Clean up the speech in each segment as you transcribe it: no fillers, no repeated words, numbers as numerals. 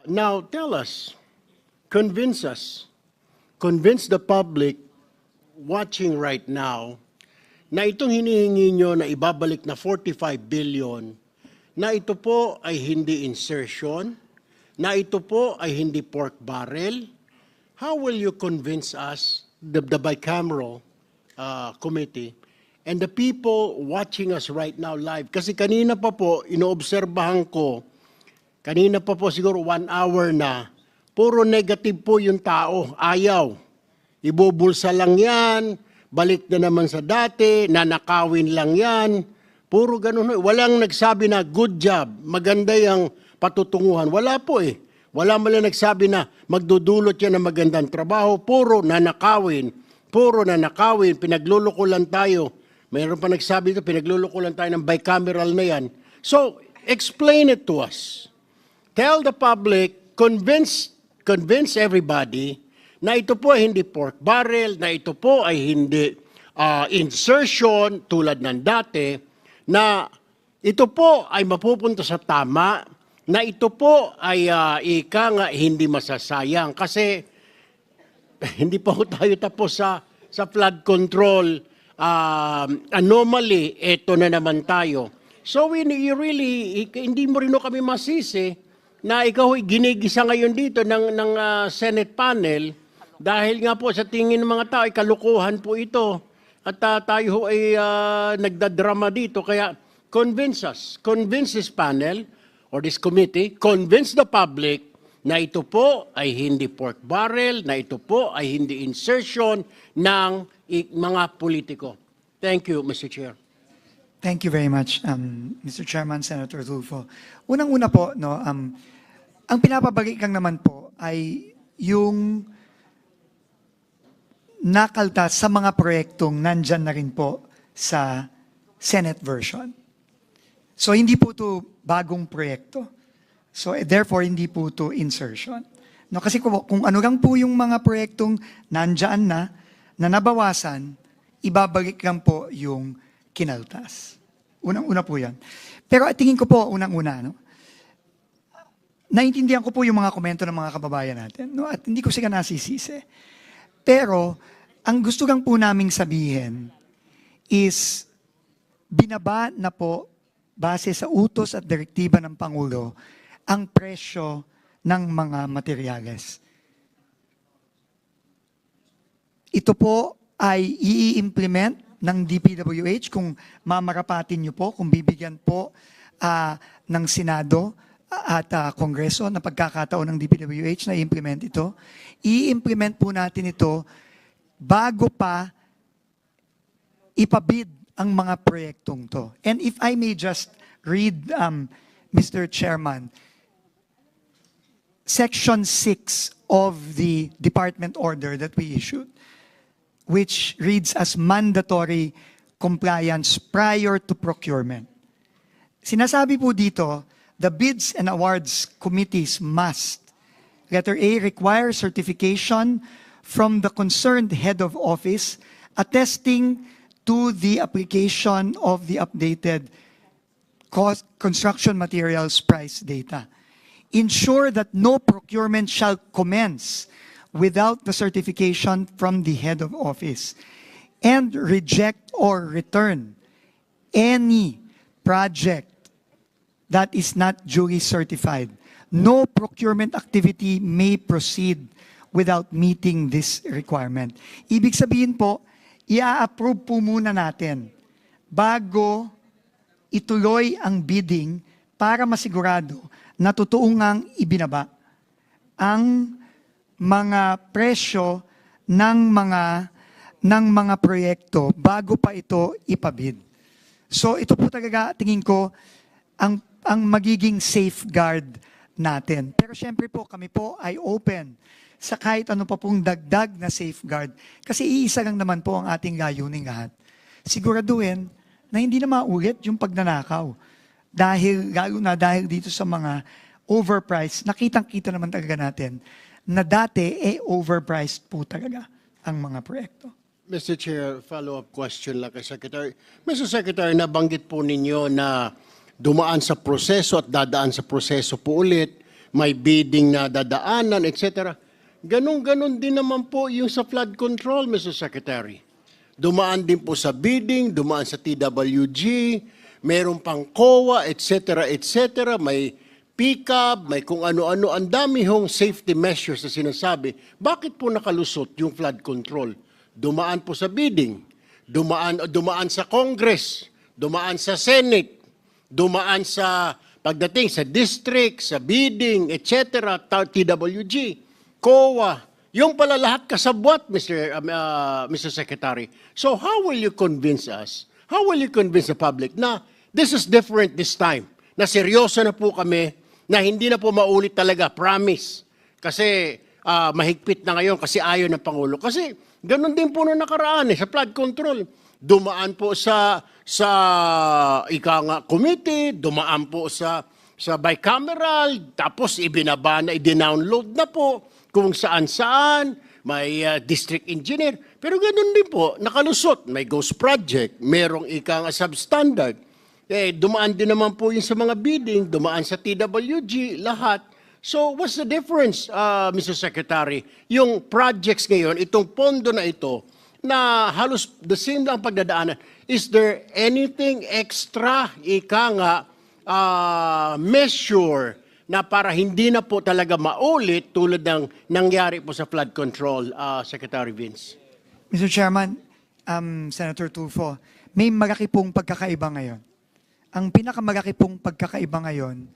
Now, tell us, convince us, convince the public watching right now na itong hinihingi nyo na ibabalik na 45 billion, na ito po ay hindi insertion, na ito po ay hindi pork barrel. How will you convince us, the bicameral committee, and the people watching us right now live? Kasi kanina pa po, inoobserbahan ko, kanina pa po siguro 1 hour na, puro negative po yung tao, ayaw. Ibubulsa lang yan, balik na naman sa dati, nanakawin lang yan, puro ganun. Walang nagsabi na good job, maganda yung patutunguhan. Wala po eh. Wala man lang nagsabi na magdudulot yan ng magandang trabaho, puro nanakawin, pinagluloko lang tayo. Mayroon pa nagsabi ito, pinagluloko lang tayo ng bicameral na yan. So, explain it to us. Tell the public, convince everybody na ito po ay hindi pork barrel, na ito po ay hindi insertion tulad ng dati, na ito po ay mapupunta sa tama, na ito po ay ika nga hindi masasayang. Kasi hindi pa po tayo tapos sa flood control anomaly, ito na naman tayo. So you really, hindi mo rin kami masisi na ikaw ginigisa ngayon dito ng Senate panel dahil nga po sa tingin ng mga tao ay kalukuhan po ito at tayo ay nagdadrama dito. Kaya convince us, convince this panel or this committee, convince the public na ito po ay hindi pork barrel, na ito po ay hindi insertion ng mga politiko. Thank you, Mr. Chair. Thank you very much, Mr. Chairman, Senator Tulfo. Unang-una po, no, ang pinapabagikang naman po ay yung nakaltas sa mga proyektong nandyan na rin po sa Senate version. So hindi po ito bagong proyekto. So therefore, hindi po ito insertion. No, kasi kung ano lang po yung mga proyektong nandyan na nabawasan, ibabalik lang po yung kinaltas. Unang-una po yan. Pero tingin ko po, unang-una, no? Naintindihan ko po yung mga komento ng mga kababayan natin, no? At hindi ko sila nasisisi. Pero, ang gusto lang po naming sabihin is, binaba na po, base sa utos at direktiba ng Pangulo, ang presyo ng mga materyales. Ito po ay i-implement ng DPWH kung mamarapatin niyo po, kung bibigyan po ng Senado at Kongreso na pagkakataon ng DPWH na i-implement ito. I-implement po natin ito bago pa ipabid ang mga proyektong to. And if I may just read, Mr. Chairman, Section 6 of the department order that we issued, which reads as mandatory compliance prior to procurement. Sinasabi po dito, the bids and awards committees must, letter A, require certification from the concerned head of office attesting to the application of the updated construction materials price data. Ensure that no procurement shall commence without the certification from the head of office, and reject or return any project that is not duly certified. No procurement activity may proceed without meeting this requirement. Ibig sabihin po, i-approve po muna natin bago ituloy ang bidding para masigurado na totoo ngang ibinaba ang mga presyo ng mga proyekto bago pa ito ipabid. So ito po talaga tingin ko ang magiging safeguard natin. Pero syempre po kami po ay open sa kahit ano pa pong dagdag na safeguard kasi iisa lang naman po ang ating layunin lahat. Siguraduhin na hindi na maulit yung pagnanakaw. Lalo na dahil dito sa mga overpriced, nakitang-kita naman talaga natin na dati overpriced po talaga ang mga proyekto. Mr. Chair, follow-up question lang kay Secretary. Mr. Secretary, nabanggit po ninyo na dumaan sa proseso at dadaan sa proseso po ulit. may bidding na dadaanan, etc. Ganon-ganon din naman po yung sa flood control, Mr. Secretary. Dumaan din po sa bidding, dumaan sa TWG, meron pang COA, etc., etc., may PCAB, may kung ano-ano, ang dami hong safety measures na sinasabi. Bakit po nakalusot yung flood control? Dumaan po sa bidding, dumaan sa Congress, dumaan sa Senate, dumaan sa pagdating sa district, sa bidding, etc., TWG, COA, yung pala lahat kasabwat, Mr. Secretary. So how will you convince us, how will you convince the public na this is different this time, na seryoso na po kami, na hindi na po maulit talaga, promise. Kasi mahigpit na ngayon kasi ayaw ng Pangulo. Kasi ganun din po nung nakaraan sa flood control. Dumaan po sa committee, dumaan po sa bicameral, tapos ibinaba na, i-download na po kung saan-saan, may district engineer. Pero ganun din po, nakalusot. May ghost project, merong substandard. Dumaan din naman po yung sa mga bidding, dumaan sa TWG, lahat. So what's the difference, Mr. Secretary? Yung projects ngayon, itong pondo na ito, na halos the same lang pagdadaanan, is there anything extra, measure na para hindi na po talaga maulit tulad ng nangyari po sa flood control, Secretary Vince? Mr. Chairman, Senator Tulfo, may malaki pong pagkakaiba ngayon. Ang pinakamalaki pong pagkakaiba ngayon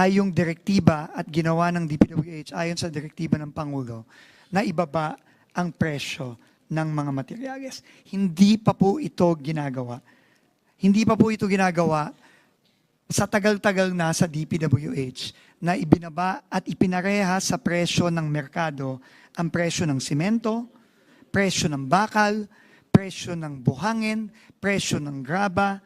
ay yung direktiba at ginawa ng DPWH ayon sa direktiba ng Pangulo na ibaba ang presyo ng mga materyales. Hindi pa po ito ginagawa. Hindi pa po ito ginagawa sa tagal-tagal na sa DPWH na ibinaba at ipinareha sa presyo ng merkado ang presyo ng simento, presyo ng bakal, presyo ng buhangin, presyo ng graba.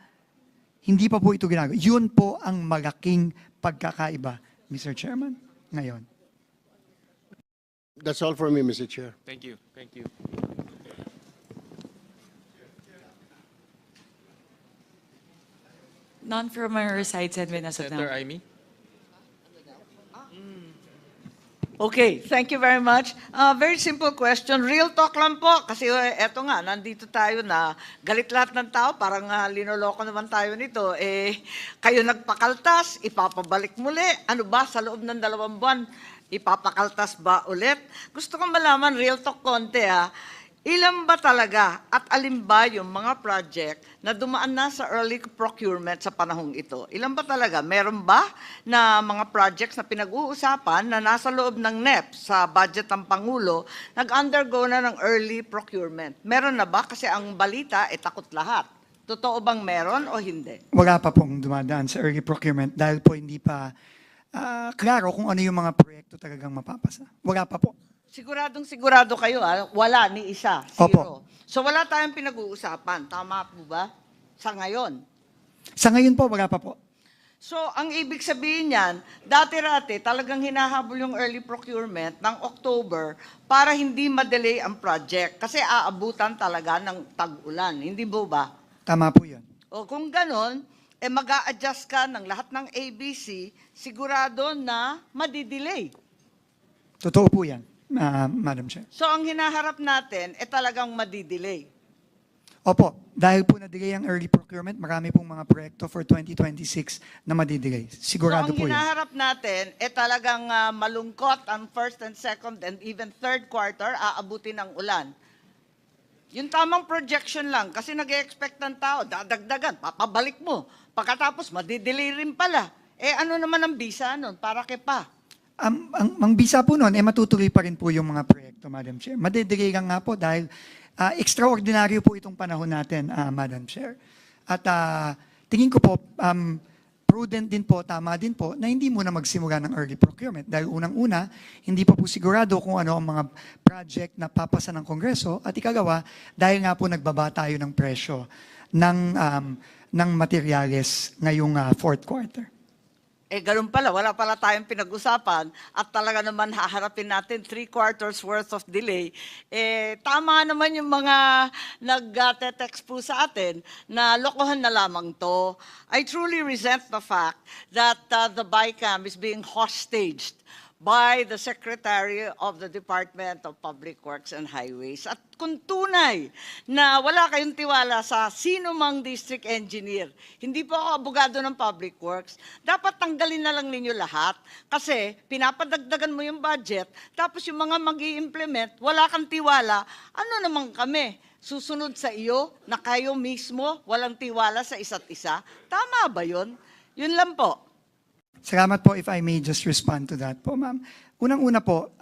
Hindi pa po ito ginagawa. Yun po ang malaking pagkakaiba, Mr. Chairman, ngayon. That's all for me, Mr. Chair. Thank you. Thank you. None from our side, Senator as of Senator now. Amy? Okay, thank you very much. Very simple question. Real talk lang po. Kasi eto nga, nandito tayo na galit lahat ng tao. Parang linoloko naman tayo nito. Kayo nagpakaltas, ipapabalik muli. Ano ba, sa loob ng 2 buwan, ipapakaltas ba ulit? Gusto kong malaman, real talk konti ilan ba talaga at alin ba yung mga project na dumaan na sa early procurement sa panahong ito? Ilan ba talaga? Meron ba na mga projects na pinag-uusapan na nasa loob ng NEP sa budget ng Pangulo, nag-undergo na ng early procurement? Meron na ba? Kasi ang balita, takot lahat. Totoo bang meron o hindi? Wala pa pong dumadaan sa early procurement dahil po hindi pa klaro kung ano yung mga proyekto talagang mapapasa. Wala pa po. Siguro kayo, wala ni isa, Opo. zero. So wala tayong pinag-uusapan, tama po ba? Sa ngayon. Sa ngayon po, wala pa po. So ang ibig sabihin niyan, dati-rati talagang hinahabol yung early procurement ng October para hindi ma-delay ang project. Kasi aabutan talaga ng tag-ulan, hindi po ba? Tama po yun. O kung ganon, mag-a-adjust ka ng lahat ng ABC, sigurado na madidelay. Totoo po yan, Madam Chair. So ang hinaharap natin, talagang madidelay. Opo, dahil po na-delay ang early procurement, marami pong mga proyekto for 2026 na madidelay. Sigurado So ang po yan. hinaharap natin, talagang malungkot ang first and second and even third quarter, aabutin ng ulan. Yung tamang projection lang, kasi nag-expect ng tao, dadagdagan, papabalik mo. Pagkatapos, madidelay rin pala. Ano naman ang bisa nun? Para kay pa? Ang bisa po noon, matutuloy pa rin po yung mga proyekto, Madam Chair. Madidelay lang nga po dahil extraordinaryo po itong panahon natin, Madam Chair. At tingin ko po, prudent din po, tama din po, na hindi muna magsimula ng early procurement. Dahil unang-una, hindi pa po sigurado kung ano ang mga project na papasa ng Kongreso. At ikalawa, dahil nga po nagbaba tayo ng presyo ng materyales ngayong fourth quarter. ganun pala, wala pala tayong pinag-usapan at talaga naman haharapin natin 3/4 worth of delay. Tama naman yung mga nag-text po sa atin na lokohan na lamang to. I truly resent the fact that the BICAM is being hostaged by the Secretary of the Department of Public Works and Highways. At kung tunay na wala kayong tiwala sa sino mang district engineer, hindi po ako abogado ng Public Works, dapat tanggalin na lang ninyo lahat kasi pinapadagdagan mo yung budget, tapos yung mga mag-i-implement, wala kang tiwala, ano naman kami? Susunod sa iyo na kayo mismo walang tiwala sa isa't isa? Tama ba yun? Yun lang po. Salamat po, if I may just respond to that po, ma'am. Unang-una po,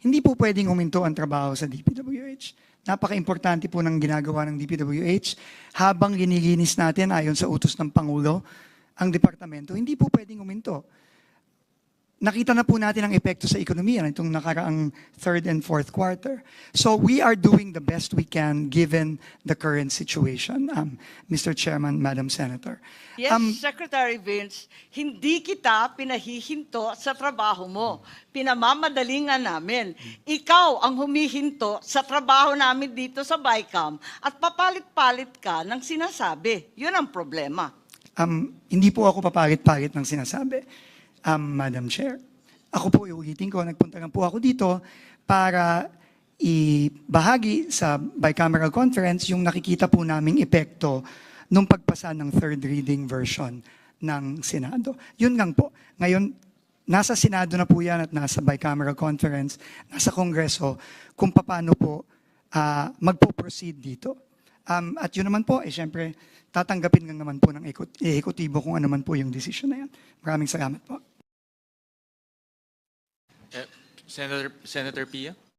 hindi po pwedeng huminto ang trabaho sa DPWH. Napaka-importante po ng ginagawa ng DPWH. Habang ginilinis natin ayon sa utos ng Pangulo, ang departamento, hindi po pwedeng huminto. Nakita na po natin ang epekto sa ekonomiya nitong nakaraang third and fourth quarter. So we are doing the best we can given the current situation, Mr. Chairman, Madam Senator. Yes, Secretary Vince, hindi kita pinahihinto sa trabaho mo. Pinamamadalingan namin. Ikaw ang humihinto sa trabaho namin dito sa BICAM at papalit-palit ka ng sinasabi. Yun ang problema. Hindi po ako papalit-palit ng sinasabi, Madam Chair. Ako po, iulitin ko, nagpunta lang po ako dito para ibahagi sa bicameral conference yung nakikita po naming epekto nung pagpasa ng third reading version ng Senado. Yun lang po. Ngayon, nasa Senado na po yan at nasa bicameral conference, nasa Kongreso, kung paano po magpo-proceed dito. At yun naman po, syempre, tatanggapin lang naman po ng ehekutibo kung ano man po yung decision na yan. Maraming salamat po. Senator Pia?